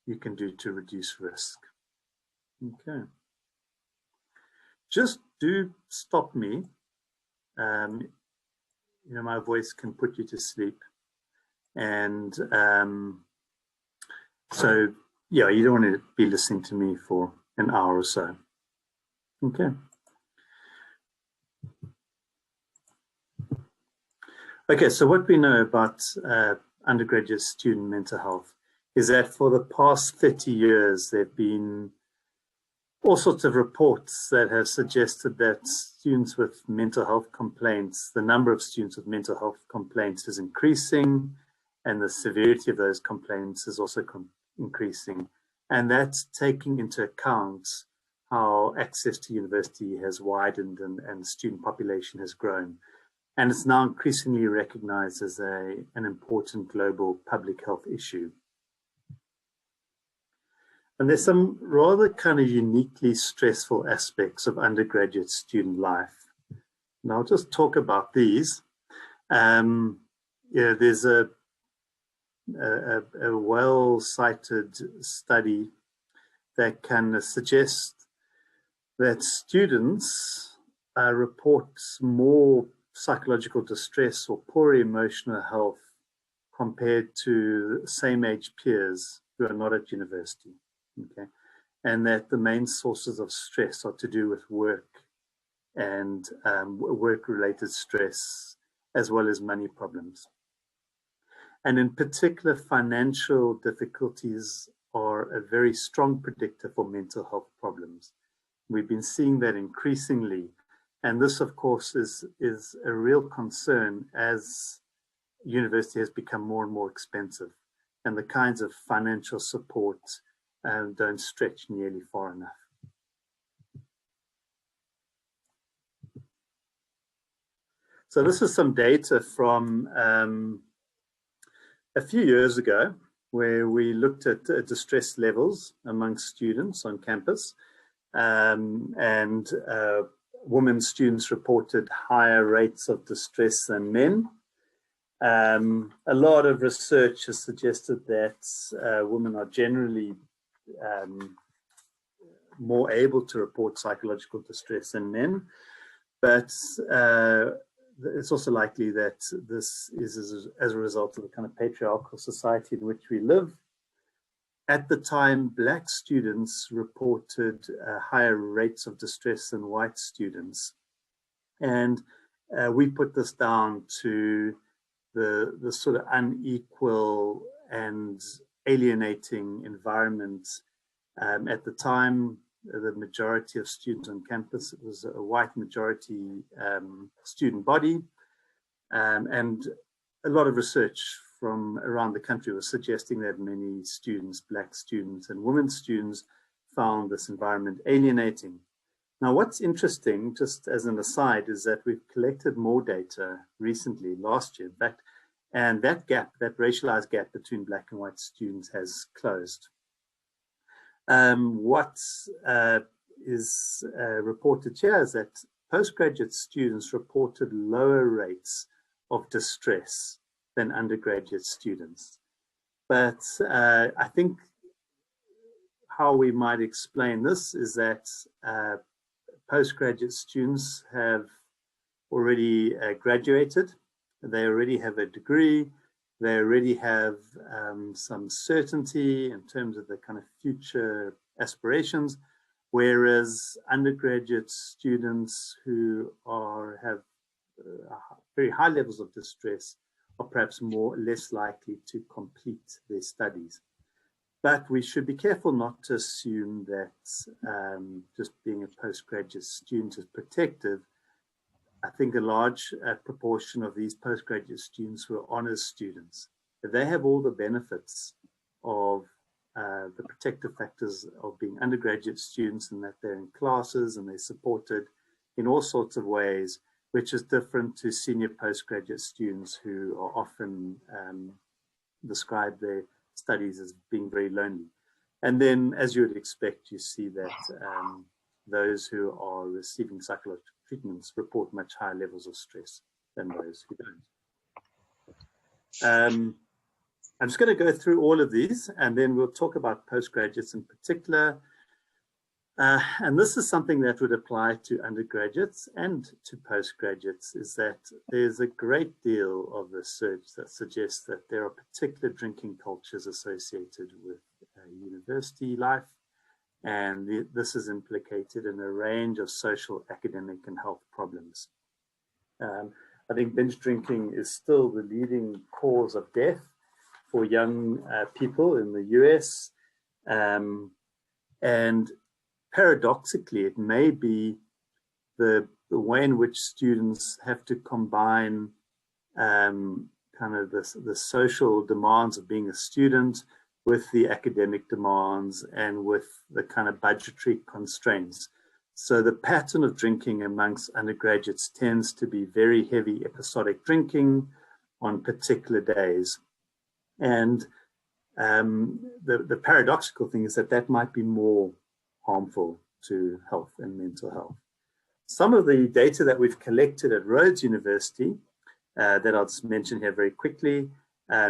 you can do to reduce risk. Okay. Just do stop me. You know, my voice can put you to sleep. And so, yeah, you don't want to be listening to me for an hour or so. Okay. Okay, so what we know about undergraduate student mental health is that for the past 30 years, there have been all sorts of reports that have suggested that students with mental health complaints, the number of students with mental health complaints is increasing, and the severity of those complaints is also increasing. And that's taking into account how access to university has widened and student population has grown. And it's now increasingly recognized as an important global public health issue. And there's some rather kind of uniquely stressful aspects of undergraduate student life. And I'll just talk about these. Yeah, there's a well-cited study that can suggest that students report more psychological distress or poor emotional health compared to same-age peers who are not at university. Okay, and that the main sources of stress are to do with work and work-related stress, as well as money problems. And in particular, financial difficulties are a very strong predictor for mental health problems. We've been seeing that increasingly, and this, of course, is a real concern as university has become more and more expensive, and the kinds of financial support don't stretch nearly far enough. So this is some data from a few years ago, where we looked at distress levels among students on campus, and women students reported higher rates of distress than men. A lot of research has suggested that women are generally more able to report psychological distress than men, but it's also likely that this is as a result of the kind of patriarchal society in which we live. At the time, Black students reported higher rates of distress than white students, and we put this down to the sort of unequal and alienating environment. At the time, the majority of students on campus, it was a white majority student body, and a lot of research from around the country was suggesting that many students, Black students and women students, found this environment alienating. Now, what's interesting, just as an aside, is that we've collected more data recently, last year, in fact, and that gap, that racialized gap between Black and white students has closed. What is reported here is that postgraduate students reported lower rates of distress than undergraduate students. But I think how we might explain this is that postgraduate students have already graduated, they already have a degree, they already have some certainty in terms of the kind of future aspirations, whereas undergraduate students who have very high levels of distress are perhaps less likely to complete their studies. But we should be careful not to assume that just being a postgraduate student is protective. I think a large proportion of these postgraduate students who are honors students, they have all the benefits of the protective factors of being undergraduate students, and that they're in classes and they're supported in all sorts of ways, which is different to senior postgraduate students who are often describe their studies as being very lonely. And then, as you would expect, you see that those who are receiving psychological treatments report much higher levels of stress than those who don't. I'm just going to go through all of these, and then we'll talk about postgraduates in particular. And this is something that would apply to undergraduates and to postgraduates, is that there's a great deal of research that suggests that there are particular drinking cultures associated with university life, and this is implicated in a range of social, academic, and health problems. I think binge drinking is still the leading cause of death for young people in the US, and paradoxically, it may be the way in which students have to combine kind of the social demands of being a student with the academic demands and with the kind of budgetary constraints. So the pattern of drinking amongst undergraduates tends to be very heavy episodic drinking on particular days. And the paradoxical thing is that that might be more harmful to health and mental health. Some of the data that we've collected at Rhodes University that I'll just mention here very quickly,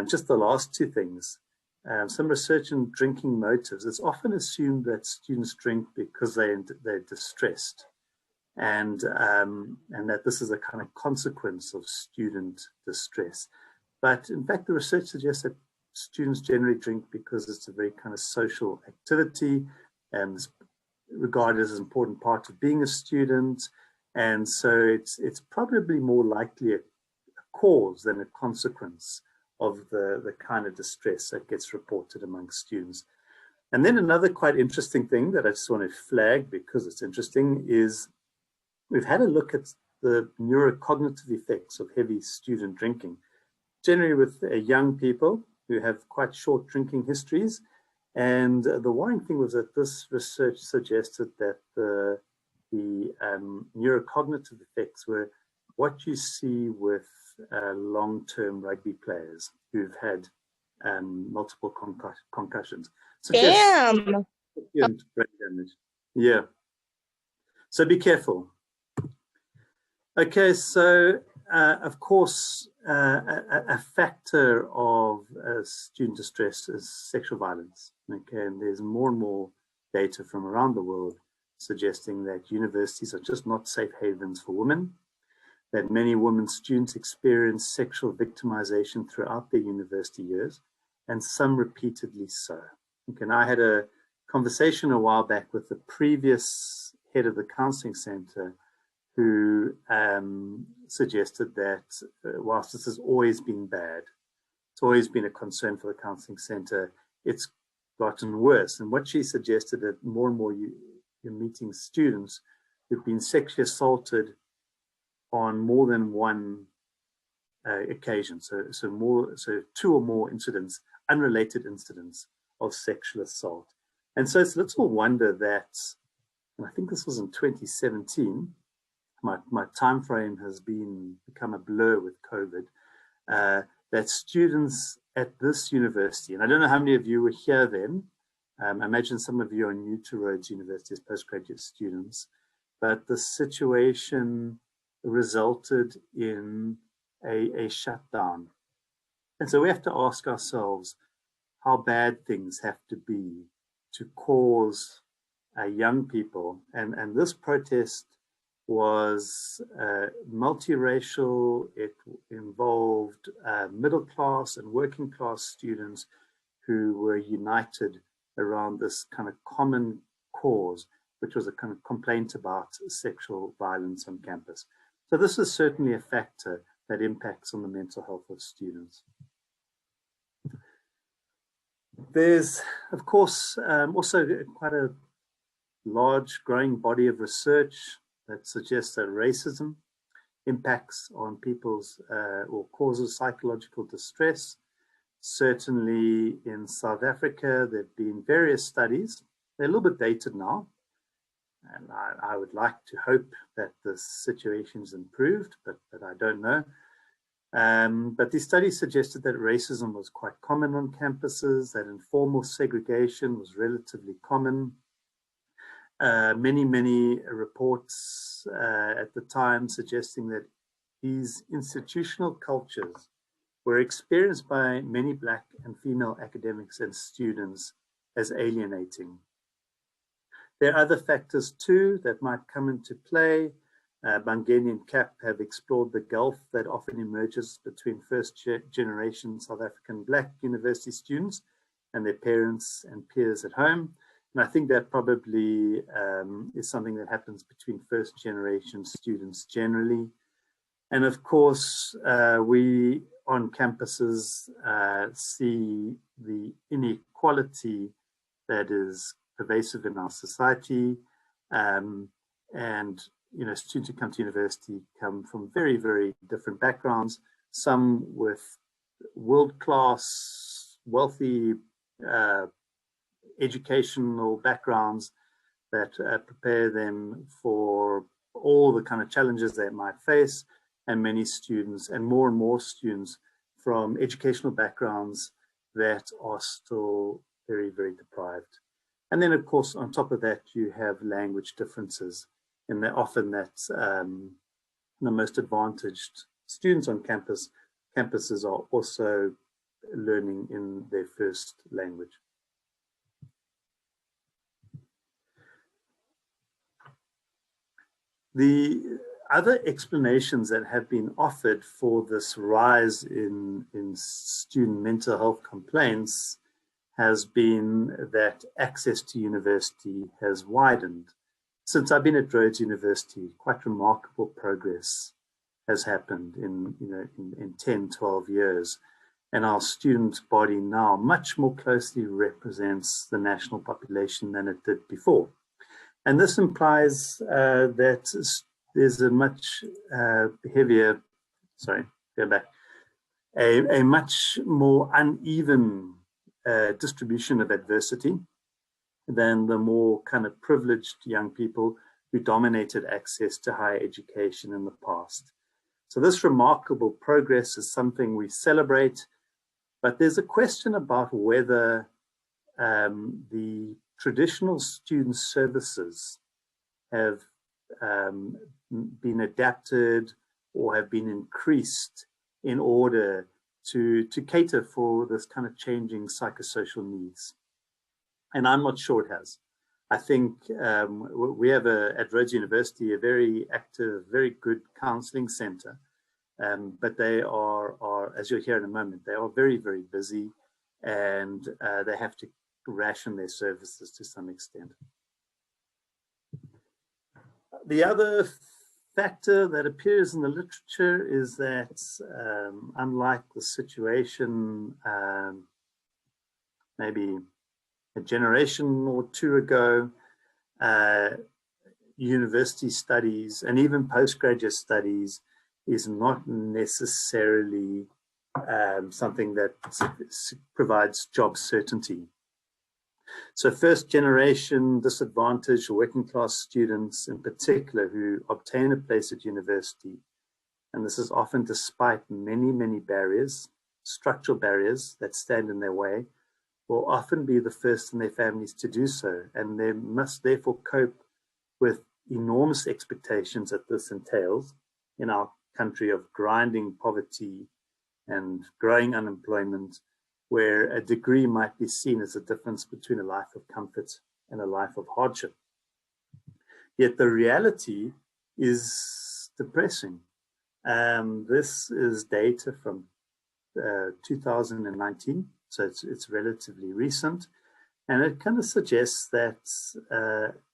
just the last two things. Some research on drinking motives. It's often assumed that students drink because they're distressed, and that this is a kind of consequence of student distress. But in fact, the research suggests that students generally drink because it's a very kind of social activity and regarded as an important part of being a student. And so it's probably more likely a cause than a consequence of the kind of distress that gets reported among students. And then another quite interesting thing that I just want to flag because it's interesting is we've had a look at the neurocognitive effects of heavy student drinking, generally with young people who have quite short drinking histories. And the worrying thing was that this research suggested that the neurocognitive effects were what you see with long-term rugby players who've had multiple concussions. Damn. Brain damage. Yeah. So be careful. Okay, so of course, a factor of student distress is sexual violence. Okay, and there's more and more data from around the world suggesting that universities are just not safe havens for women, that many women students experience sexual victimization throughout their university years, and some repeatedly so. Okay, and I had a conversation a while back with the previous head of the counseling center who suggested that whilst this has always been bad, it's always been a concern for the counseling center, it's gotten worse. And what she suggested that more and more you're meeting students who've been sexually assaulted on more than one occasion. So two or more incidents, unrelated incidents of sexual assault. And so it's little wonder that, and I think this was in 2017, my time frame has become a blur with COVID, that students at this university, and I don't know how many of you were here then, I imagine some of you are new to Rhodes University as postgraduate students, but the situation resulted in a shutdown. And so we have to ask ourselves how bad things have to be to cause young people, and this protest was multiracial. It involved middle class and working class students who were united around this kind of common cause, which was a kind of complaint about sexual violence on campus. So this is certainly a factor that impacts on the mental health of students. There's, of course, also quite a large growing body of research that suggests that racism impacts on people's or causes psychological distress. Certainly in South Africa, there have been various studies. They're a little bit dated now, and I would like to hope that the situation's improved, but I don't know. But these studies suggested that racism was quite common on campuses, that informal segregation was relatively common. Many reports at the time suggesting that these institutional cultures were experienced by many Black and female academics and students as alienating. There are other factors too that might come into play. Bangeni and CAP have explored the gulf that often emerges between first-generation South African Black university students and their parents and peers at home. And I think that probably is something that happens between first-generation students generally. And of course, we on campuses see the inequality that is pervasive in our society. And you know, students who come to university come from very, very different backgrounds, some with world-class, wealthy educational backgrounds that prepare them for all the kind of challenges they might face, and many students, and more students from educational backgrounds that are still very, very deprived. And then, of course, on top of that, you have language differences. And often that's the most advantaged students on campuses are also learning in their first language. The other explanations that have been offered for this rise in student mental health complaints has been that access to university has widened. Since I've been at Rhodes University, quite remarkable progress has happened in 10, 12 years. And our student body now much more closely represents the national population than it did before. And this implies that there's a much heavier, a much more uneven distribution of adversity than the more kind of privileged young people who dominated access to higher education in the past. So this remarkable progress is something we celebrate, but there's a question about whether the traditional student services have been adapted or have been increased in order to cater for this kind of changing psychosocial needs. And I'm not sure it has. I think we have at Rhodes University a very active, very good counseling center, but they are, as you'll hear in a moment, they are very, very busy, and they have to ration their services to some extent. The other factor that appears in the literature is that unlike the situation maybe a generation or two ago, university studies and even postgraduate studies is not necessarily something that provides job certainty. So first generation disadvantaged or working class students in particular who obtain a place at university, and this is often despite many, many barriers, structural barriers that stand in their way, will often be the first in their families to do so, and they must therefore cope with enormous expectations that this entails in our country of grinding poverty and growing unemployment, where a degree might be seen as a difference between a life of comfort and a life of hardship. Yet the reality is depressing. This is data from 2019, so it's relatively recent, and it kind of suggests that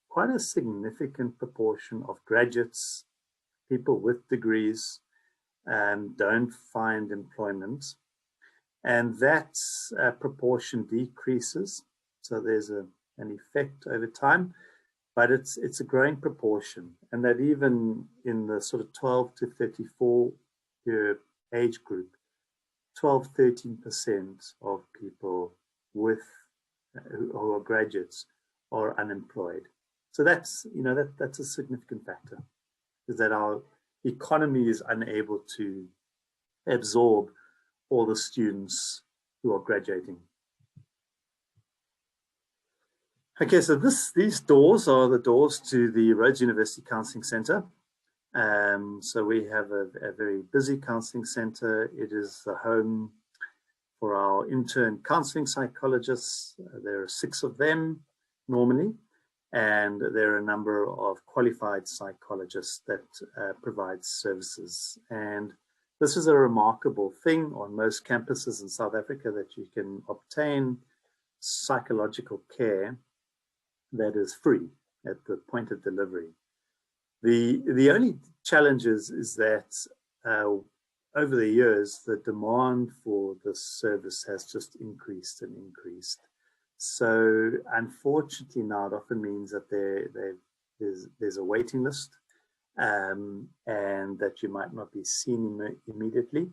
quite a significant proportion of graduates, people with degrees, don't find employment. And that proportion decreases, so there's an effect over time, but it's a growing proportion, and that even in the sort of 12 to 34 year age group, 12–13% of people with who are graduates are unemployed. So that's that's a significant factor, is that our economy is unable to absorb all the students who are graduating. Okay, so these doors are the doors to the Rhodes University Counselling Centre. So we have a very busy counseling center. It is the home for our intern counseling psychologists. There are 6 of them normally, and there are a number of qualified psychologists that provide services. And this is a remarkable thing on most campuses in South Africa, that you can obtain psychological care that is free at the point of delivery. The only challenge is that over the years, the demand for this service has just increased and increased. So unfortunately now it often means that there's a waiting list, and that you might not be seen immediately.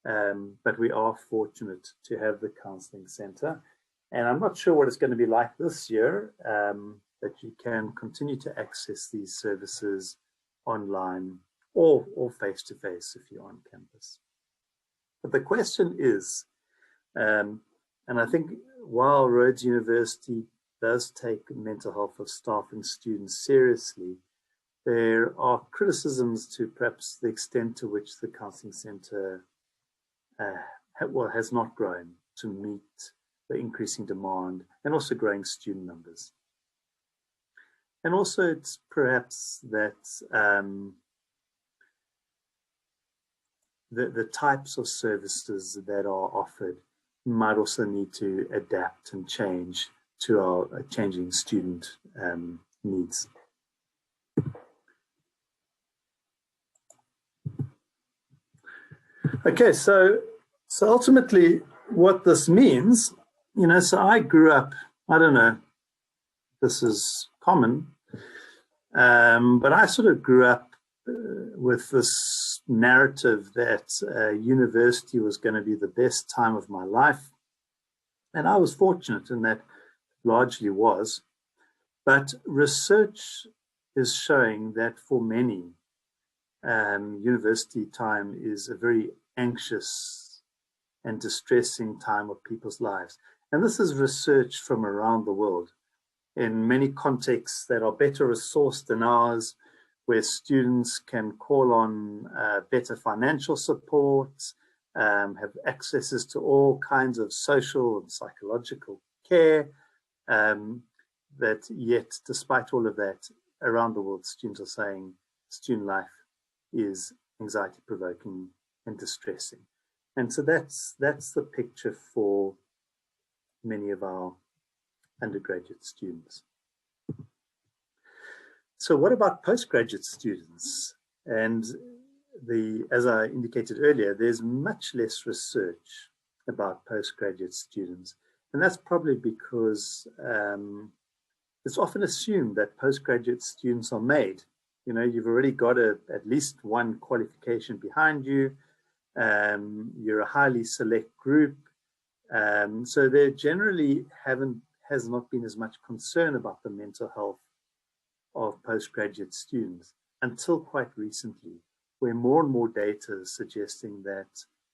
But we are fortunate to have the counseling center. And I'm not sure what it's going to be like this year, that you can continue to access these services online or face-to-face if you're on campus. But the question is, and I think while Rhodes University does take mental health of staff and students seriously, there are criticisms to perhaps the extent to which the counseling centre has not grown to meet the increasing demand and also growing student numbers. And also it's perhaps that the types of services that are offered might also need to adapt and change to our changing student needs. Okay, so ultimately what this means, so I grew up, I don't know, this is common, but I sort of grew up with this narrative that university was going to be the best time of my life. And I was fortunate in that largely was. But research is showing that for many, university time is a very anxious and distressing time of people's lives. And this is research from around the world in many contexts that are better resourced than ours, where students can call on better financial support, have accesses to all kinds of social and psychological care, that yet, despite all of that, around the world, students are saying student life is anxiety-provoking and distressing. And so that's the picture for many of our undergraduate students. So what about postgraduate students? And as I indicated earlier, there's much less research about postgraduate students. And that's probably because it's often assumed that postgraduate students are made. You've already got at least one qualification behind you. You're a highly select group. So there generally has not been as much concern about the mental health of postgraduate students until quite recently, where more and more data is suggesting that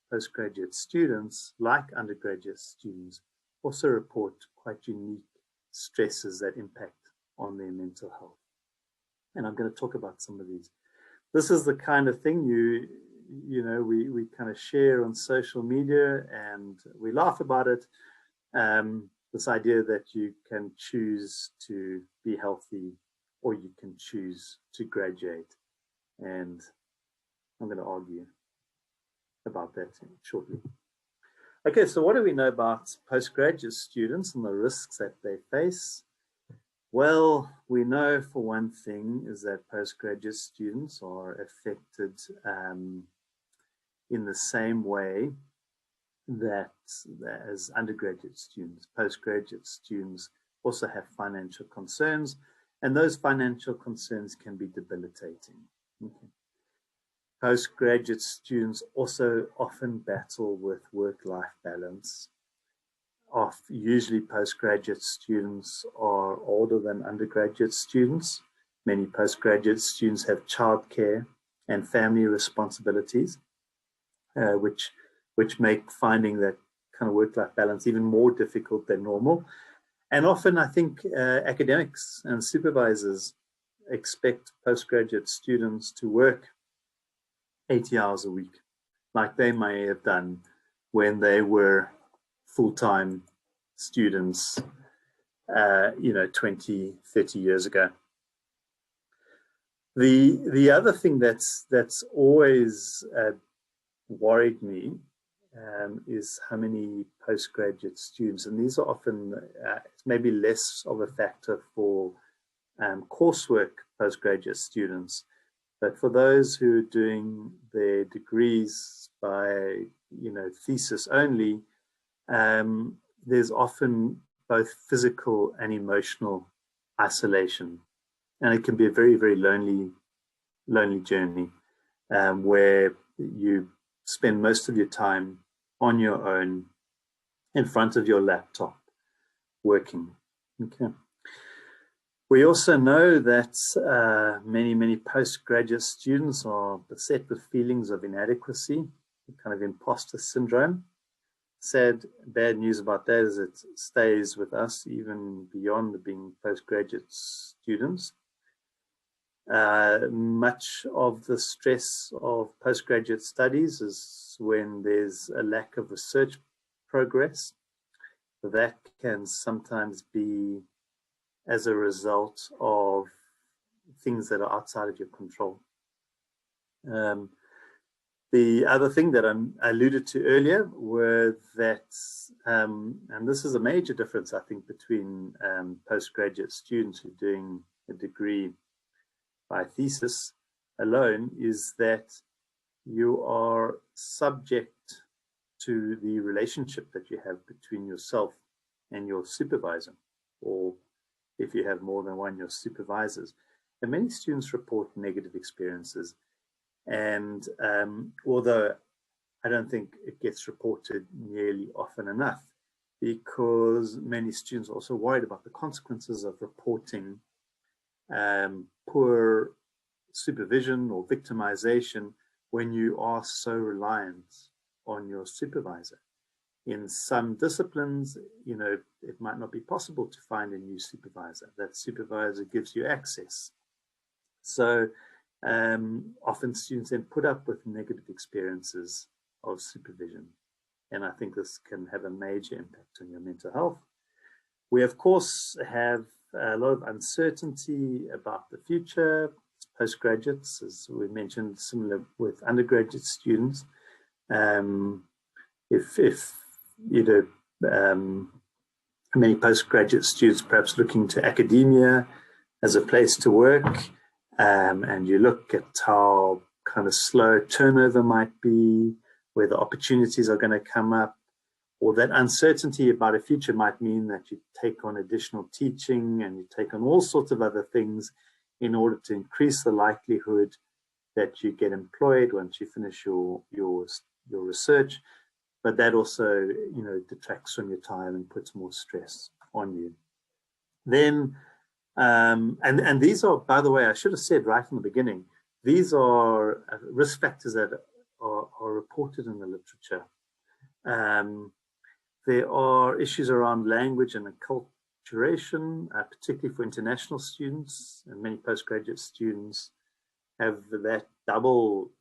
postgraduate students, like undergraduate students, also report quite unique stresses that impact on their mental health. And I'm going to talk about some of these. This is the kind of thing we kind of share on social media, and we laugh about it. This idea that you can choose to be healthy or you can choose to graduate. And I'm going to argue about that shortly. Okay, so what do we know about postgraduate students and the risks that they face? Well, we know for one thing is that postgraduate students are affected in the same way that as undergraduate students. Postgraduate students also have financial concerns, and those financial concerns can be debilitating. Okay. Postgraduate students also often battle with work-life balance. Usually postgraduate students are older than undergraduate students. Many postgraduate students have childcare and family responsibilities, which make finding that kind of work-life balance even more difficult than normal. And often I think academics and supervisors expect postgraduate students to work 80 hours a week, like they may have done when they were full-time students, 20, 30 years ago. The other thing that's always worried me is how many postgraduate students, and these are often maybe less of a factor for coursework postgraduate students, but for those who are doing their degrees by thesis only, there's often both physical and emotional isolation, and it can be a very, very lonely journey, where you spend most of your time on your own in front of your laptop working. Okay. We also know that many postgraduate students are beset with feelings of inadequacy, kind of imposter syndrome. Sad, bad news about that is it stays with us even beyond being postgraduate students. Much of the stress of postgraduate studies is when there's a lack of research progress. That can sometimes be as a result of things that are outside of your control. The other thing that I alluded to earlier were that, and this is a major difference, I think, between postgraduate students who are doing a degree by thesis alone, is that you are subject to the relationship that you have between yourself and your supervisor, or if you have more than one, your supervisors. And many students report negative experiences. And although I don't think it gets reported nearly often enough, because many students are also worried about the consequences of reporting poor supervision or victimization when you are so reliant on your supervisor. In some disciplines, it might not be possible to find a new supervisor. That supervisor gives you access. So often students then put up with negative experiences of supervision. And I think this can have a major impact on your mental health. We, of course, have a lot of uncertainty about the future. Postgraduates, as we mentioned, similar with undergraduate many postgraduate students perhaps looking to academia as a place to work, and you look at how kind of slow turnover might be, where the opportunities are going to come up, or that uncertainty about a future might mean that you take on additional teaching and you take on all sorts of other things in order to increase the likelihood that you get employed once you finish your research. But that also, detracts from your time and puts more stress on you. Then, and these are, by the way, I should have said right from the beginning, these are risk factors that are reported in the literature. There are issues around language and acculturation, particularly for international students, and many postgraduate students have that double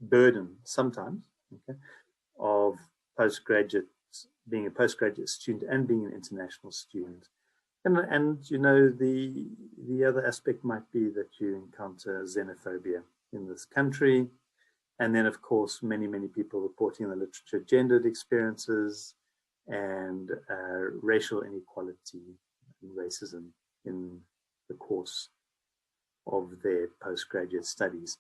burden sometimes, okay, of being a postgraduate student and being an international student. And the other aspect might be that you encounter xenophobia in this country. And then, of course, many people reporting in the literature gendered experiences and racial inequality and racism in the course of their postgraduate studies.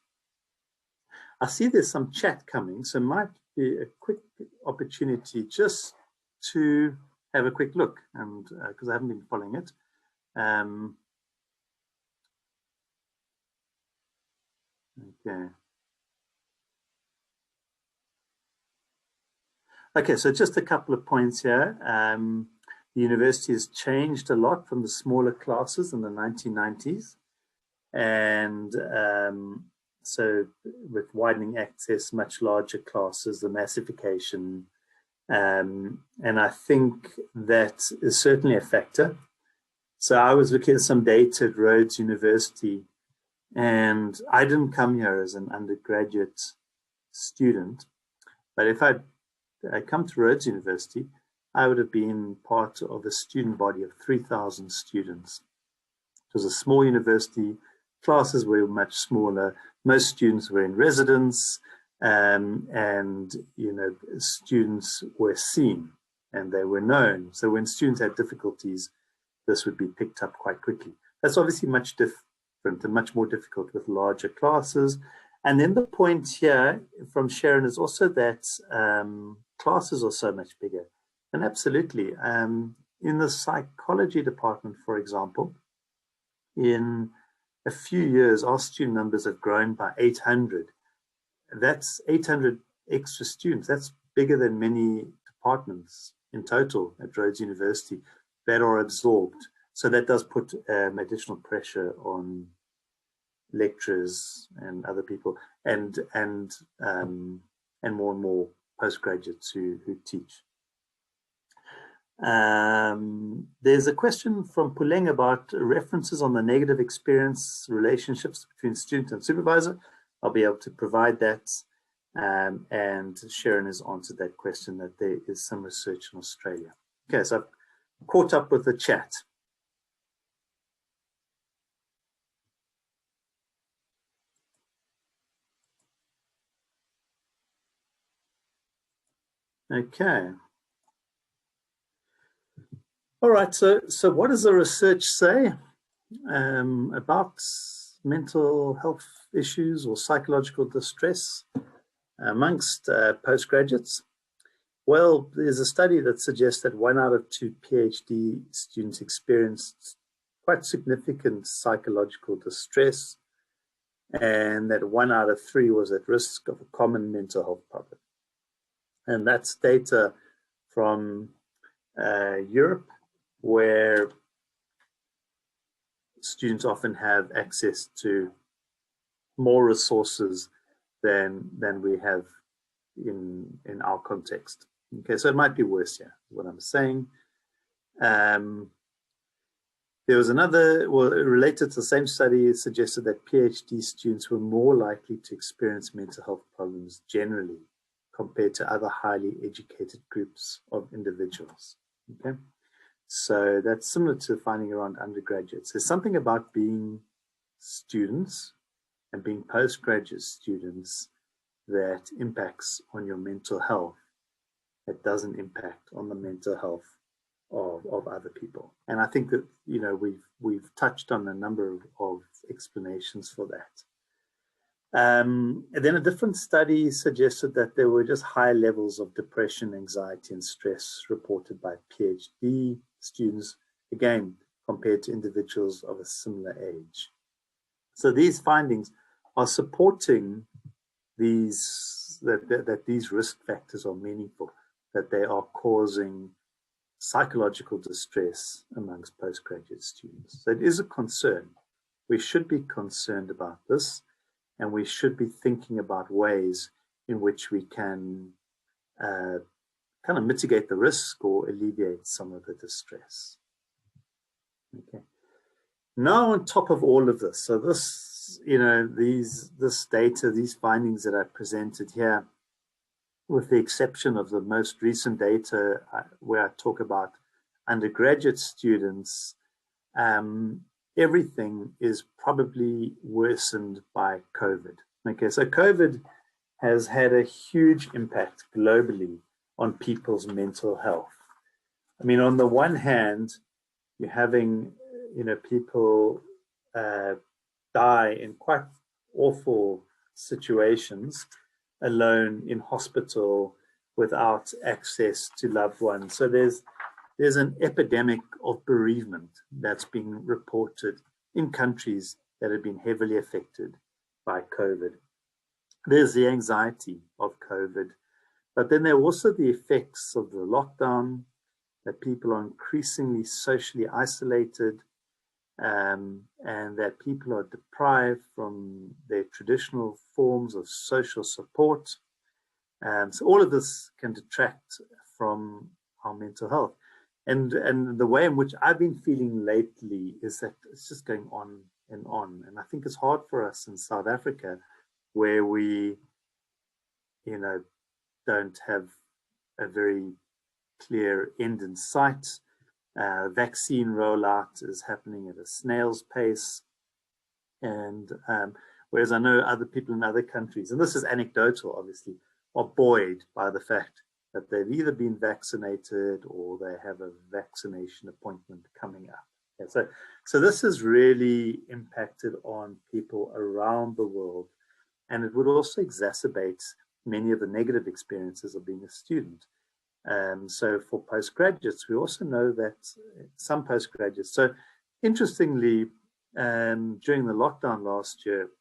I see there's some chat coming, so it might be a quick opportunity just to have a quick look, and because I haven't been following it. Okay, so just a couple of points here. The university has changed a lot from the smaller classes in the 1990s. And so with widening access, much larger classes, the massification, and I think that is certainly a factor. So I was looking at some data at Rhodes University And I didn't come here as an undergraduate student, but if I'd come to Rhodes University, I would have been part of a student body of 3,000 students. It was a small university, classes were much smaller, most students were in residence, and students were seen and they were known. So when students had difficulties, this would be picked up quite quickly. That's obviously much different and much more difficult with larger classes. And then the point here from Sharon is also that classes are so much bigger. And absolutely, in the psychology department, for example, in a few years, our student numbers have grown by 800. That's 800 extra students. That's bigger than many departments in total at Rhodes University that are absorbed. So that does put additional pressure on lecturers and other people, and more and more postgraduates who teach. There's a question from Puleng about references on the negative experience relationships between student and supervisor. I'll be able to provide that, and Sharon has answered that question, that there is some research in Australia. Okay, so I've caught up with the chat. Okay. All right, so what does the research say about mental health issues or psychological distress amongst postgraduates? Well, there's a study that suggests that 1 out of 2 PhD students experienced quite significant psychological distress, and that 1 out of 3 was at risk of a common mental health problem. And that's data from Europe, where students often have access to more resources than we have in our context. Okay, so it might be worse here, what I'm saying. There was another, well, related to the same study, it suggested that PhD students were more likely to experience mental health problems generally compared to other highly educated groups of individuals. Okay, so that's similar to finding around undergraduates. There's something about being students and being postgraduate students that impacts on your mental health that doesn't impact on the mental health of other people. And I think that, you know, we've touched on a number of explanations for that. And then a different study suggested that there were just high levels of depression, anxiety, and stress reported by PhD students, again, compared to individuals of a similar age. So these findings are supporting these, that these risk factors are meaningful, that they are causing psychological distress amongst postgraduate students. So it is a concern. We should be concerned about this, and we should be thinking about ways in which we can kind of mitigate the risk or alleviate some of the distress. Okay. Now, on top of all of this, so this, you know, this data, these findings that I presented here, with the exception of the most recent data where I talk about undergraduate students, everything is probably worsened by COVID. Okay, so COVID has had a huge impact globally on people's mental health. I mean, on the one hand, you're having, you know, people die in quite awful situations, alone in hospital without access to loved ones. So there's an epidemic of bereavement that's being reported in countries that have been heavily affected by COVID. There's the anxiety of COVID, but then there are also the effects of the lockdown, that people are increasingly socially isolated, and that people are deprived from their traditional forms of social support. So all of this can detract from our mental health. And the way in which I've been feeling lately is that it's just going on and on. And I think it's hard for us in South Africa, where we, don't have a very clear end in sight. Vaccine rollout is happening at a snail's pace. And whereas I know other people in other countries, and this is anecdotal, obviously, are buoyed by the fact that they've either been vaccinated or they have a vaccination appointment coming up. Yeah, so this has really impacted on people around the world, and it would also exacerbate many of the negative experiences of being a student. So for postgraduates, we also know that some postgraduates, so interestingly, during the lockdown last year,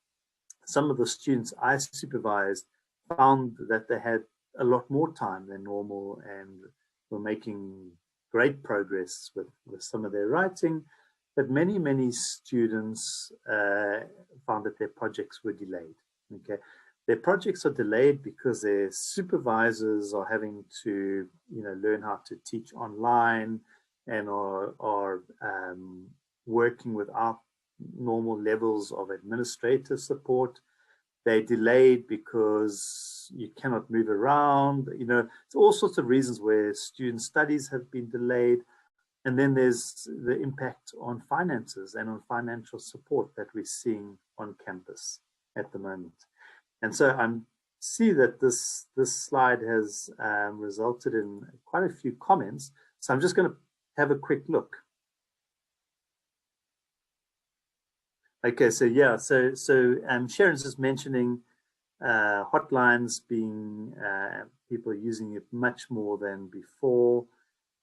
some of the students I supervised found that they had a lot more time than normal and were making great progress with some of their writing, but many students found that their projects were delayed. Okay, their projects are delayed because their supervisors are having to, learn how to teach online and are working without normal levels of administrative support. They're delayed because you cannot move around. It's all sorts of reasons where student studies have been delayed. And then there's the impact on finances and on financial support that we're seeing on campus at the moment. And so I see that this slide has resulted in quite a few comments. So I'm just going to have a quick look. Okay, so yeah, so Sharon's just mentioning hotlines being, people using it much more than before.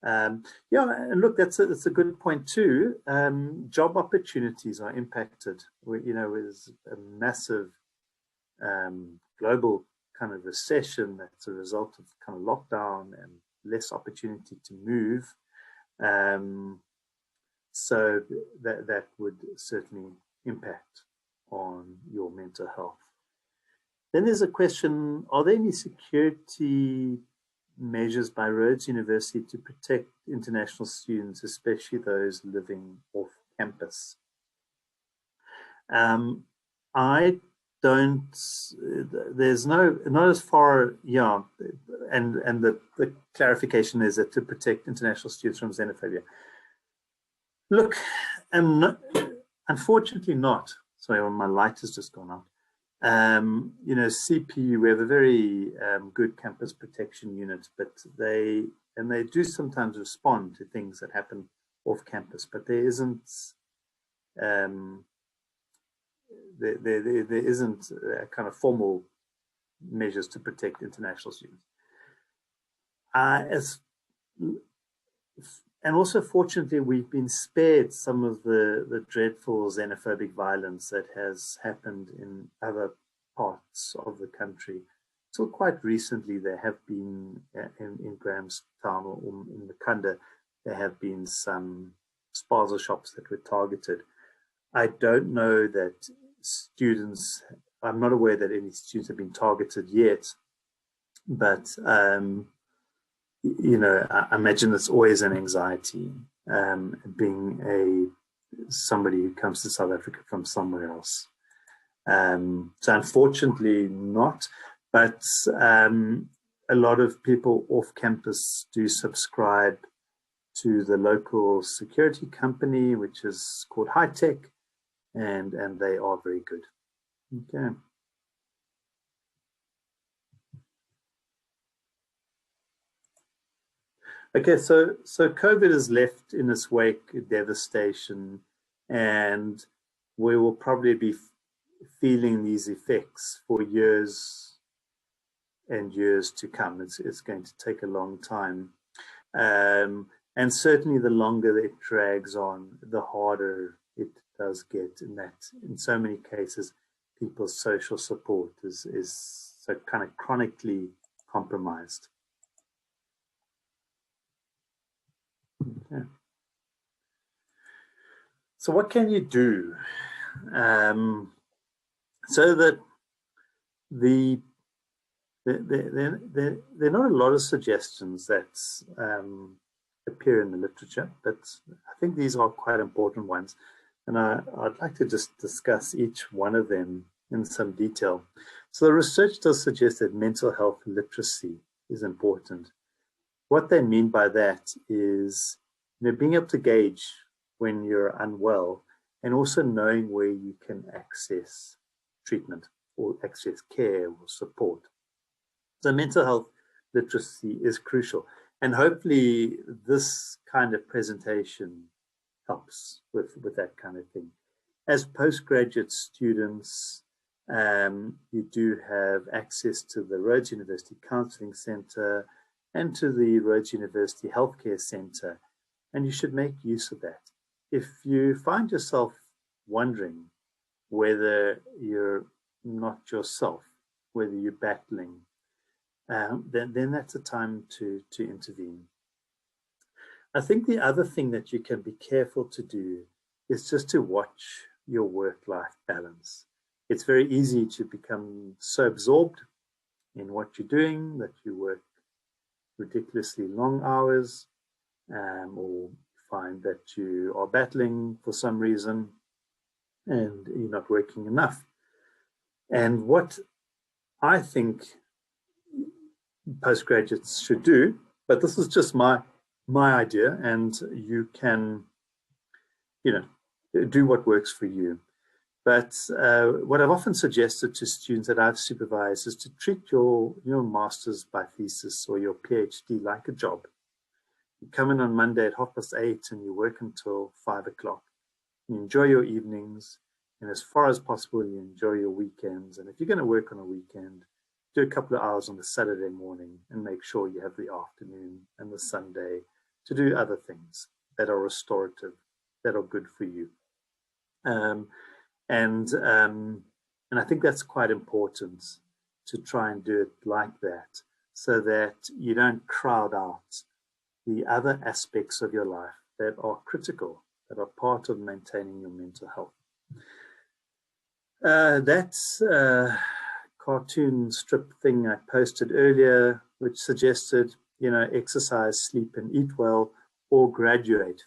Yeah, and look, that's a good point too. Job opportunities are impacted. With a massive global kind of recession that's a result of kind of lockdown and less opportunity to move. So that would certainly impact on your mental health. Then there's a question, are there any security measures by Rhodes University to protect international students, especially those living off campus? I don't, there's not as far, yeah, and the clarification is that to protect international students from xenophobia. Look, unfortunately not. Sorry, my light has just gone out. CPU, we have a very good campus protection unit, but they do sometimes respond to things that happen off campus, but there isn't there isn't a kind of formal measures to protect international students. And also, fortunately, we've been spared some of the dreadful xenophobic violence that has happened in other parts of the country. So quite recently, there have been, in Grahamstown or in Mukunda, there have been some spaza shops that were targeted. I don't know that students, I'm not aware that any students have been targeted yet, but I imagine it's always an anxiety, being somebody who comes to South Africa from somewhere else. So unfortunately not, but a lot of people off campus do subscribe to the local security company, which is called High Tech, and they are very good. Okay. Okay, so COVID has left in its wake devastation, and we will probably be feeling these effects for years and years to come. It's going to take a long time. And certainly the longer it drags on, the harder it does get, in that in so many cases, people's social support is so kind of chronically compromised. Okay. So what can you do? So that there are not a lot of suggestions that appear in the literature, but I think these are quite important ones. And I'd like to just discuss each one of them in some detail. So the research does suggest that mental health literacy is important. What they mean by that is, being able to gauge when you're unwell and also knowing where you can access treatment or access care or support. So mental health literacy is crucial. And hopefully this kind of presentation helps with that kind of thing. As postgraduate students, you do have access to the Rhodes University Counselling Centre and to the Rhodes University Healthcare Centre, and you should make use of that. If you find yourself wondering whether you're not yourself, whether you're battling, then that's a time to intervene. I think the other thing that you can be careful to do is just to watch your work-life balance. It's very easy to become so absorbed in what you're doing that you work ridiculously long hours, or find that you are battling for some reason and you're not working enough. And what I think postgraduates should do, but this is just my idea, and you can, do what works for you. But what I've often suggested to students that I've supervised is to treat your master's by thesis or your PhD like a job. You come in on Monday at 8:30 and you work until 5 o'clock. You enjoy your evenings, and as far as possible, you enjoy your weekends. And if you're going to work on a weekend, do a couple of hours on the Saturday morning and make sure you have the afternoon and the Sunday to do other things that are restorative, that are good for you. And I think that's quite important to try and do it like that, so that you don't crowd out the other aspects of your life that are critical, that are part of maintaining your mental health. That's cartoon strip thing I posted earlier, which suggested, exercise, sleep, and eat well, or graduate.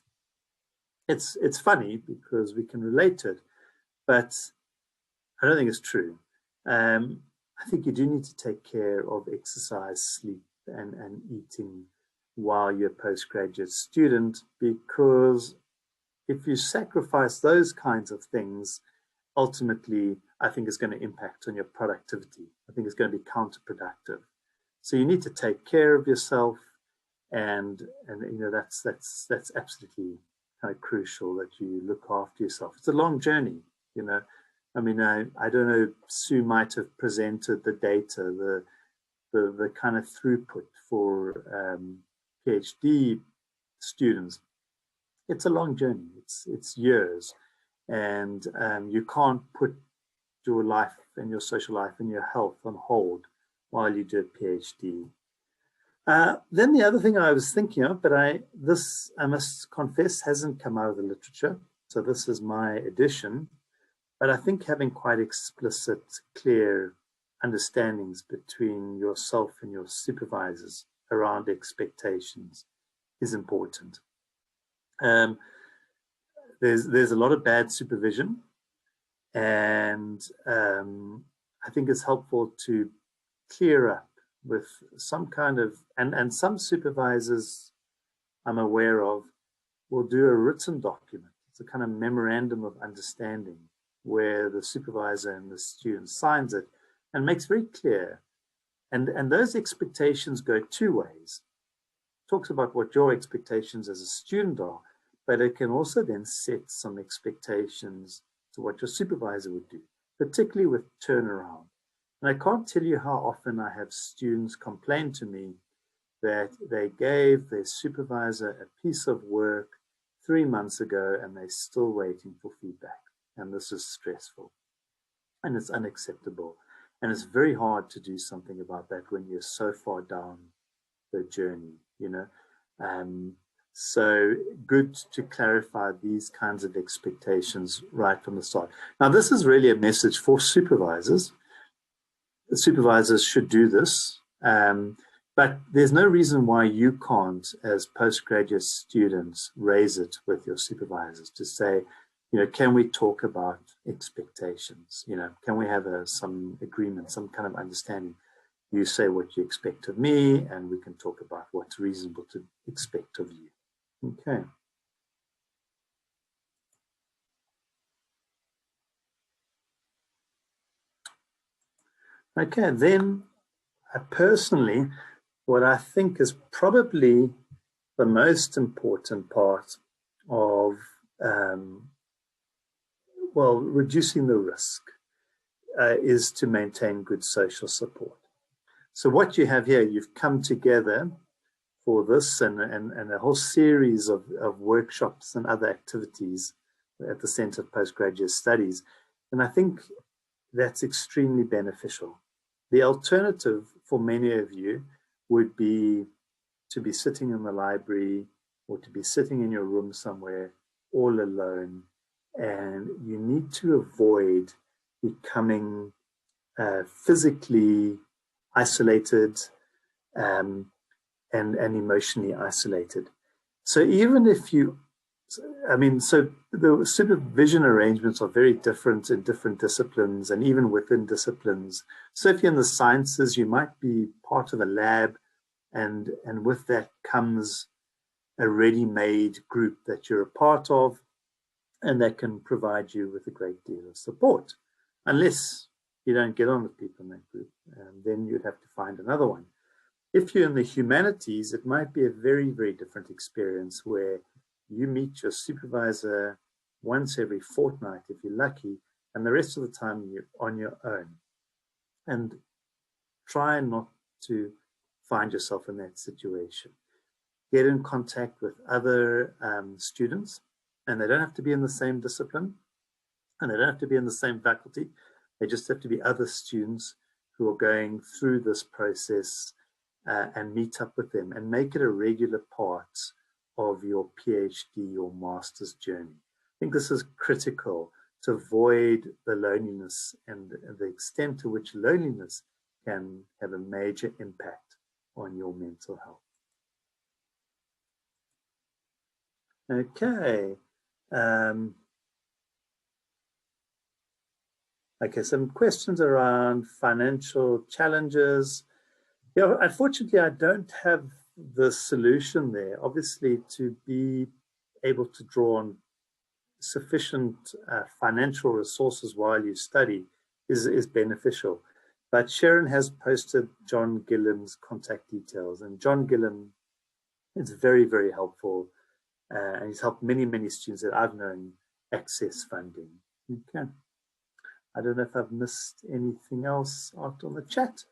It's funny because we can relate to it, but I don't think it's true. I think you do need to take care of exercise, sleep, and eating while you're a postgraduate student, because if you sacrifice those kinds of things, ultimately, I think it's going to impact on your productivity. I think it's going to be counterproductive. So you need to take care of yourself, and that's absolutely kind of crucial that you look after yourself. It's a long journey, I don't know, Sue might have presented the data, the kind of throughput for PhD students. It's a long journey. It's years, and you can't put your life and your social life and your health on hold while you do a PhD. Then the other thing I was thinking of, but I must confess, hasn't come out of the literature, so this is my addition. But I think having quite explicit, clear understandings between yourself and your supervisors around expectations is important. There's a lot of bad supervision, and I think it's helpful to clear up with some kind of, and some supervisors I'm aware of will do a written document. It's a kind of memorandum of understanding where the supervisor and the student signs it and makes very clear. And those expectations go two ways. It talks about what your expectations as a student are, but it can also then set some expectations to what your supervisor would do, particularly with turnaround. And I can't tell you how often I have students complain to me that they gave their supervisor a piece of work 3 months ago and they're still waiting for feedback. And this is stressful and it's unacceptable. And it's very hard to do something about that when you're so far down the journey, So good to clarify these kinds of expectations right from the start. Now, this is really a message for supervisors. The supervisors should do this, but there's no reason why you can't, as postgraduate students, raise it with your supervisors to say, you know, can we talk about expectations? You know, can we have some agreement, some kind of understanding? You say what you expect of me, and we can talk about what's reasonable to expect of you. Okay. Okay, then personally, what I think is probably the most important part of, well, reducing the risk is to maintain good social support. So what you have here, you've come together for this and a whole series of workshops and other activities at the Center of Postgraduate Studies. And I think that's extremely beneficial. The alternative for many of you would be to be sitting in the library or to be sitting in your room somewhere all alone. And you need to avoid becoming physically isolated and emotionally isolated. So even if you, I mean, so the supervision arrangements are very different in different disciplines and even within disciplines. So if you're in the sciences, you might be part of a lab, and with that comes a ready-made group that you're a part of, and that can provide you with a great deal of support. Unless you don't get on with people in that group, then you'd have to find another one. If you're in the humanities, it might be a very, very different experience where you meet your supervisor once every fortnight, if you're lucky, and the rest of the time you're on your own. And try not to find yourself in that situation. Get in contact with other students, and they don't have to be in the same discipline, and they don't have to be in the same faculty. They just have to be other students who are going through this process, and meet up with them and make it a regular part of your PhD or master's journey. I think this is critical to avoid the loneliness and the extent to which loneliness can have a major impact on your mental health. Okay. Okay, some questions around financial challenges. Yeah, unfortunately, I don't have the solution there. Obviously, to be able to draw on sufficient financial resources while you study is beneficial. But Sharon has posted John Gillam's contact details, and John Gillam is very, very helpful, and he's helped many, many students that I've known access funding. Okay. I don't know if I've missed anything else out on the chat.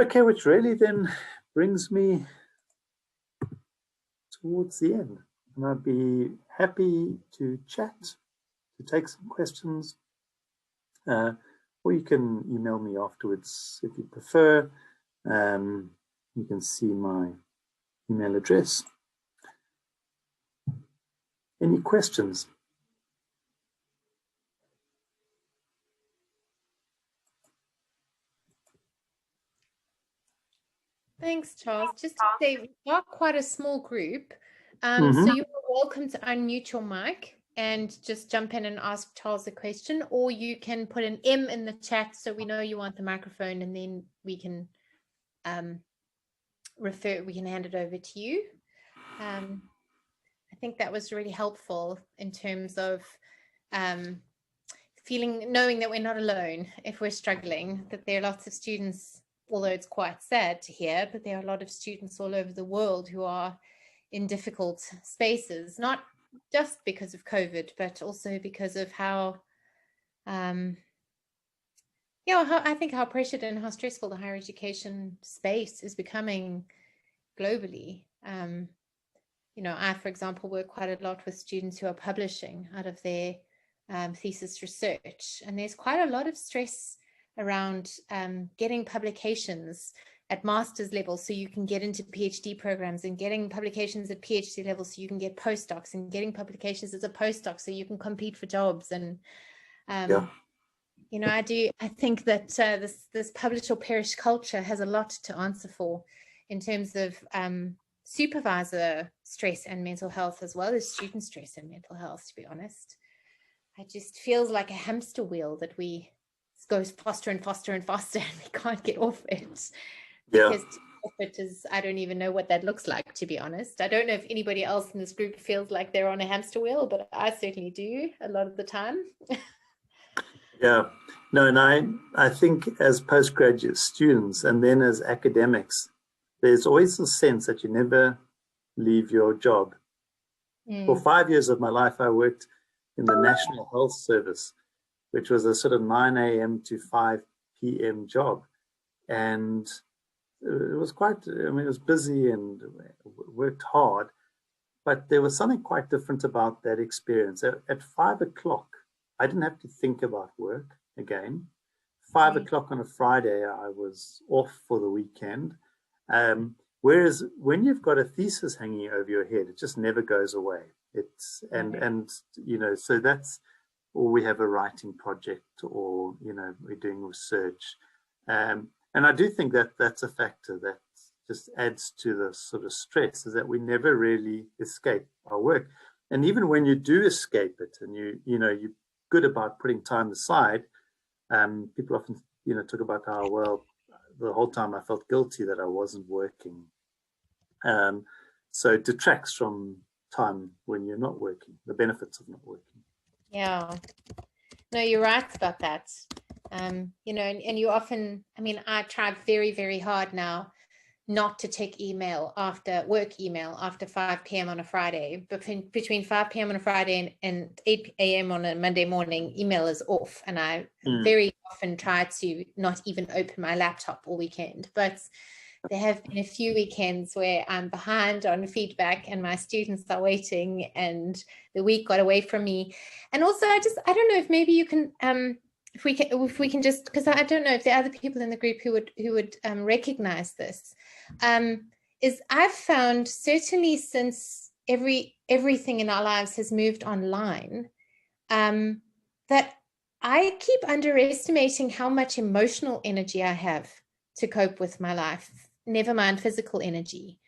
Okay, which really then brings me towards the end. And I'd be happy to chat, to take some questions, or you can email me afterwards if you prefer. You can see my email address. Any questions? Thanks, Charles. Just to say, we are quite a small group, so you're welcome to unmute your mic and just jump in and ask Charles a question, or you can put an M in the chat so we know you want the microphone, and then we can hand it over to you. I think that was really helpful in terms of knowing that we're not alone if we're struggling, that there are lots of students, although it's quite sad to hear, but there are a lot of students all over the world who are in difficult spaces, not just because of COVID, but also because of how I think how pressured and how stressful the higher education space is becoming globally. I, for example, work quite a lot with students who are publishing out of their thesis research, and there's quite a lot of stress around getting publications at master's level so you can get into PhD programs, and getting publications at PhD level so you can get postdocs, and getting publications as a postdoc so you can compete for jobs. And I think that this publish or perish culture has a lot to answer for in terms of supervisor stress and mental health, as well as student stress and mental health, to be honest. it just feels like a hamster wheel that goes faster and faster and faster, and we can't get off it. Yeah. Because it is, I don't even know what that looks like, to be honest. I don't know if anybody else in this group feels like they're on a hamster wheel, but I certainly do a lot of the time. Yeah. No, and I think as postgraduate students and then as academics, there's always a sense that you never leave your job. For 5 years of my life, I worked in the National Health Service, which was a sort of 9 a.m. to 5 p.m. job. And it was quite, I mean, it was busy and worked hard, but there was something quite different about that experience. At 5 o'clock, I didn't have to think about work again. 5 o'clock on a Friday, I was off for the weekend. Whereas when you've got a thesis hanging over your head, it just never goes away. It's and you know, so that's, or we have a writing project, or you know, we're doing research, and I do think that that's a factor that just adds to the sort of stress, is that we never really escape our work. And even when you do escape it, and you know you're good about putting time aside, people often talk about how, well, the whole time I felt guilty that I wasn't working. So it detracts from time when you're not working, the benefits of not working. Yeah, no, you're right about that. You know, and you often, I mean, I try very, very hard now not to check work email after 5 p.m. on a Friday. Between 5 p.m. on a Friday and 8 a.m. on a Monday morning, email is off. And I very often try to not even open my laptop all weekend. But there have been a few weekends where I'm behind on feedback and my students are waiting and the week got away from me. And also, I don't know if maybe you can, if we can just, because I don't know if there are other people in the group who would recognize this, is I've found, certainly since everything in our lives has moved online, that I keep underestimating how much emotional energy I have to cope with my life, never mind physical energy.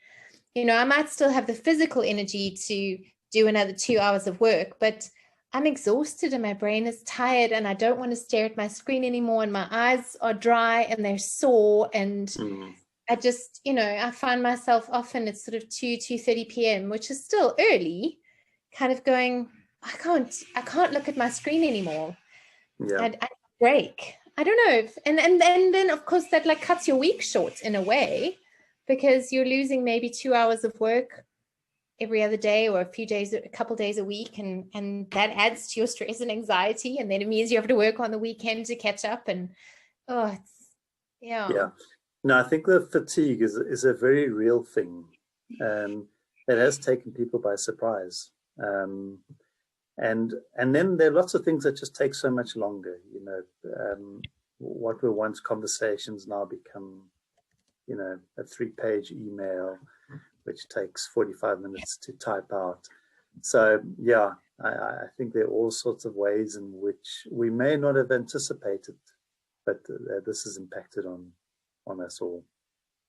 You know, I might still have the physical energy to do another 2 hours of work, but I'm exhausted and my brain is tired and I don't want to stare at my screen anymore, and my eyes are dry and they're sore, and I just, I find myself often at sort of 2:30 p.m., which is still early, kind of going, I can't look at my screen anymore. Yeah. I break. I don't know. And then of course that like cuts your week short in a way, because you're losing maybe 2 hours of work every other day, or a couple days a week, and that adds to your stress and anxiety, and then it means you have to work on the weekend to catch up, and Yeah. No, I think the fatigue is a very real thing, that has taken people by surprise, and then there are lots of things that just take so much longer. What were once conversations now become a 3-page email which takes 45 minutes to type out. So yeah, I think there are all sorts of ways in which we may not have anticipated, but this is impacted on us all.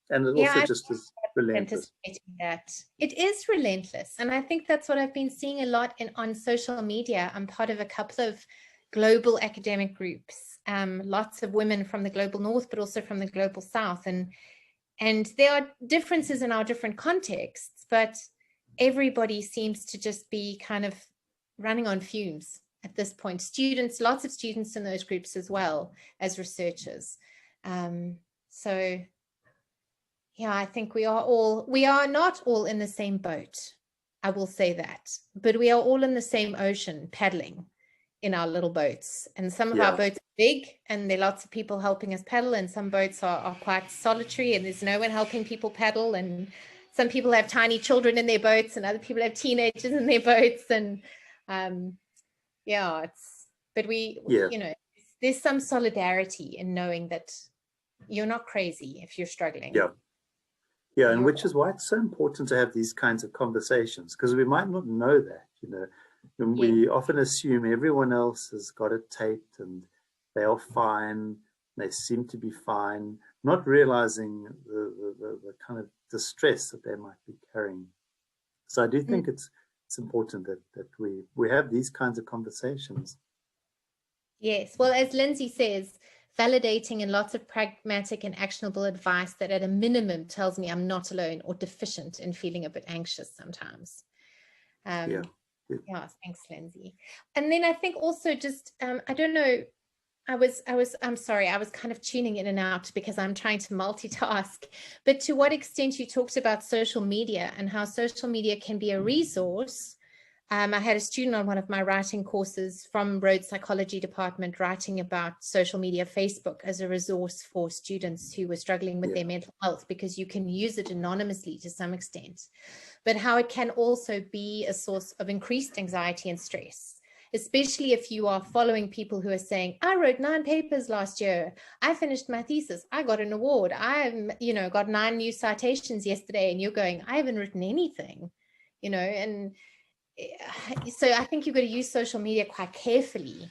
And it also just is relentless. That it is relentless, and I think that's what I've been seeing a lot on social media. I'm part of a couple of global academic groups, lots of women from the global north, but also from the global south, and there are differences in our different contexts, but everybody seems to just be kind of running on fumes at this point. Lots of students in those groups as well as researchers. So yeah, I think we are not all in the same boat, I will say that, but we are all in the same ocean paddling in our little boats, and some of our boats are big and there are lots of people helping us paddle, and some boats are quite solitary and there's no one helping people paddle, and some people have tiny children in their boats and other people have teenagers in their boats, and there's some solidarity in knowing that you're not crazy if you're struggling. Yeah, and which is why it's so important to have these kinds of conversations, because we might not know that, and we often assume everyone else has got it taped and they are fine, they seem to be fine, not realizing the kind of distress that they might be carrying. So I do think it's important that we have these kinds of conversations. Yes. Well, as Lindsay says, validating and lots of pragmatic and actionable advice that at a minimum tells me I'm not alone or deficient in feeling a bit anxious sometimes. Yeah. Yeah, thanks, Lindsay. And then I think also just, I don't know, I'm sorry, I was kind of tuning in and out because I'm trying to multitask, but to what extent you talked about social media and how social media can be a resource. I had a student on one of my writing courses from Rhodes Psychology Department writing about social media, Facebook, as a resource for students who were struggling with their mental health, because you can use it anonymously to some extent, but how it can also be a source of increased anxiety and stress, especially if you are following people who are saying, I wrote 9 papers last year, I finished my thesis, I got an award, I've, got 9 new citations yesterday, and you're going, I haven't written anything, and so I think you've got to use social media quite carefully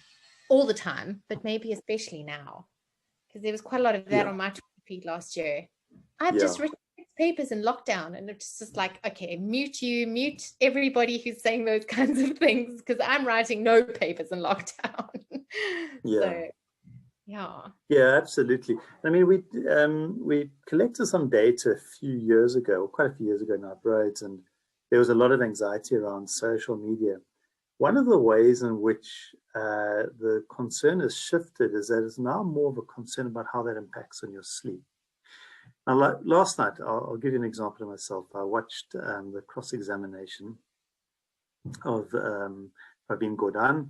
all the time, but maybe especially now, because there was quite a lot of that on my Twitter feed last year. I've just written 6 papers in lockdown, and it's just like, okay, mute everybody who's saying those kinds of things, because I'm writing no papers in lockdown. So, yeah, absolutely. I mean, we collected some data a few years ago, quite a few years ago now at Rhodes, and there was a lot of anxiety around social media. One of the ways in which the concern has shifted is that it's now more of a concern about how that impacts on your sleep. Now, last night, I'll give you an example of myself. I watched the cross-examination of Rabin Godan,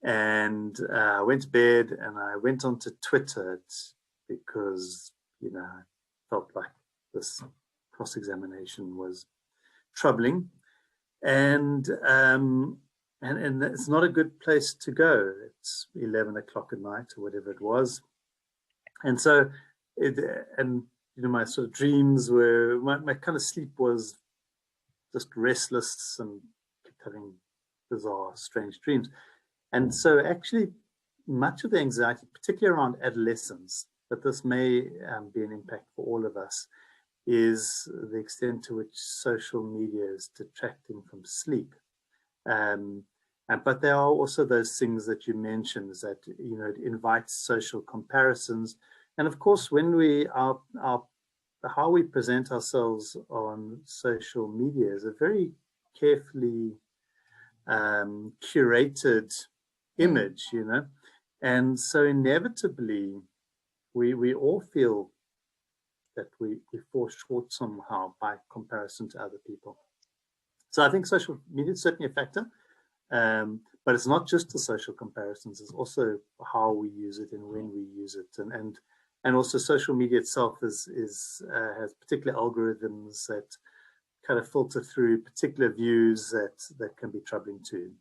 and I went to bed and I went onto Twitter because, I felt like this cross-examination was troubling, and it's not a good place to go. It's 11 o'clock at night or whatever it was, and so my sort of dreams were, my kind of sleep was just restless and kept having bizarre, strange dreams. And so actually much of the anxiety, particularly around adolescence, but this may be an impact for all of us, is the extent to which social media is detracting from sleep. But there are also those things that you mentioned, is that, it invites social comparisons. And of course, when how we present ourselves on social media is a very carefully curated image, and so inevitably we all feel that we fall short somehow by comparison to other people. So I think social media is certainly a factor, but it's not just the social comparisons, it's also how we use it and when we use it, and also social media itself has particular algorithms that kind of filter through particular views that can be troubling too.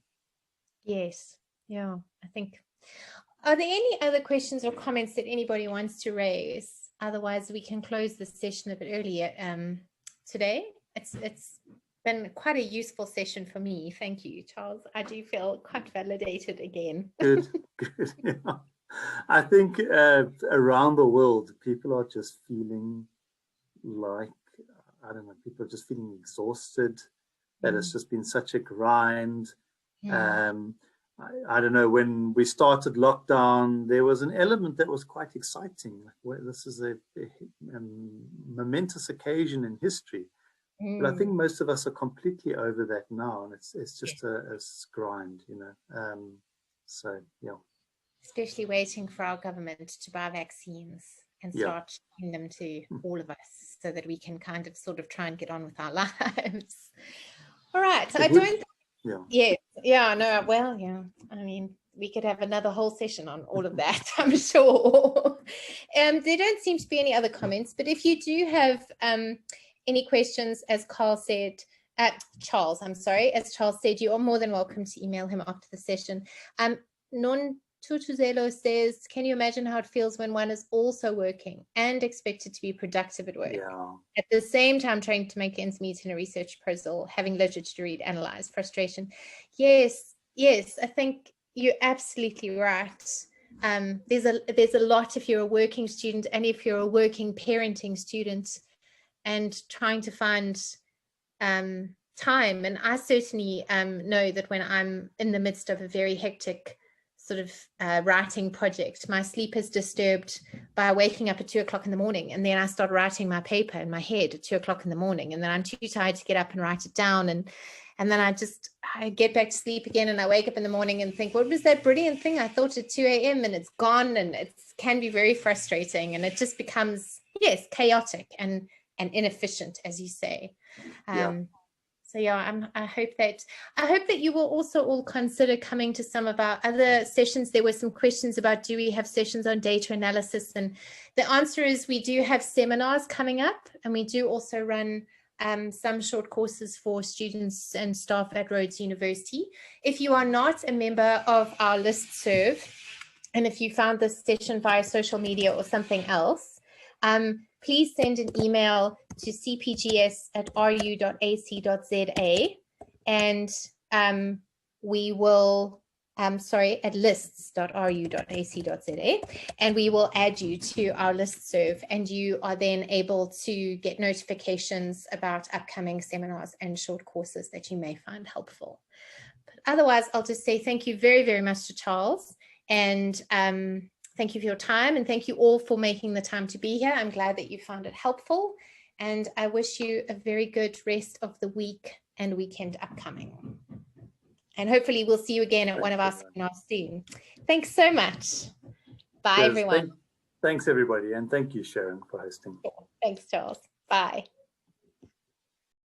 Yes, yeah, I think. Are there any other questions or comments that anybody wants to raise? Otherwise, we can close this session a bit earlier today. It's been quite a useful session for me. Thank you, Charles. I do feel quite validated again. Good. Yeah. I think around the world, people are just feeling like, I don't know, people are just feeling exhausted, that it's just been such a grind. I don't know, when we started lockdown, there was an element that was quite exciting. This is a momentous occasion in history. But I think most of us are completely over that now, and it's just a grind, So, yeah. Especially waiting for our government to buy vaccines and start giving them to all of us so that we can kind of sort of try and get on with our lives. All right. So I mean, we could have another whole session on all of that, I'm sure. There don't seem to be any other comments, but if you do have any questions, as Charles said, you are more than welcome to email him after the session. Non Tutuzelo says, can you imagine how it feels when one is also working and expected to be productive at work? Yeah. At the same time, trying to make ends meet in a research proposal, having literature to read, analyze, frustration. Yes, I think you're absolutely right. There's a lot if you're a working student and if you're a working parenting student and trying to find time. And I certainly know that when I'm in the midst of a very hectic sort of writing project. My sleep is disturbed by waking up at 2 o'clock in the morning, and then I start writing my paper in my head at 2 o'clock in the morning, and then I'm too tired to get up and write it down, and then I get back to sleep again, and I wake up in the morning and think, what was that brilliant thing I thought at 2 a.m. and it's gone, and it can be very frustrating, and it just becomes, yes, chaotic and inefficient, as you say. So yeah, I hope that you will also all consider coming to some of our other sessions. There were some questions about, do we have sessions on data analysis? And the answer is we do have seminars coming up, and we do also run some short courses for students and staff at Rhodes University. If you are not a member of our listserv, and if you found this session via social media or something else, please send an email to cpgs@ru.ac.za, and we will, at lists.ru.ac.za, and we will add you to our listserv, and you are then able to get notifications about upcoming seminars and short courses that you may find helpful. But otherwise, I'll just say thank you very, very much to Charles, and thank you for your time, and thank you all for making the time to be here. I'm glad that you found it helpful, and I wish you a very good rest of the week and weekend upcoming. And hopefully we'll see you again at one of our seminars soon. Thanks so much. Bye, everyone. Thanks, everybody, and thank you, Sharon, for hosting. Thanks, Charles. Bye.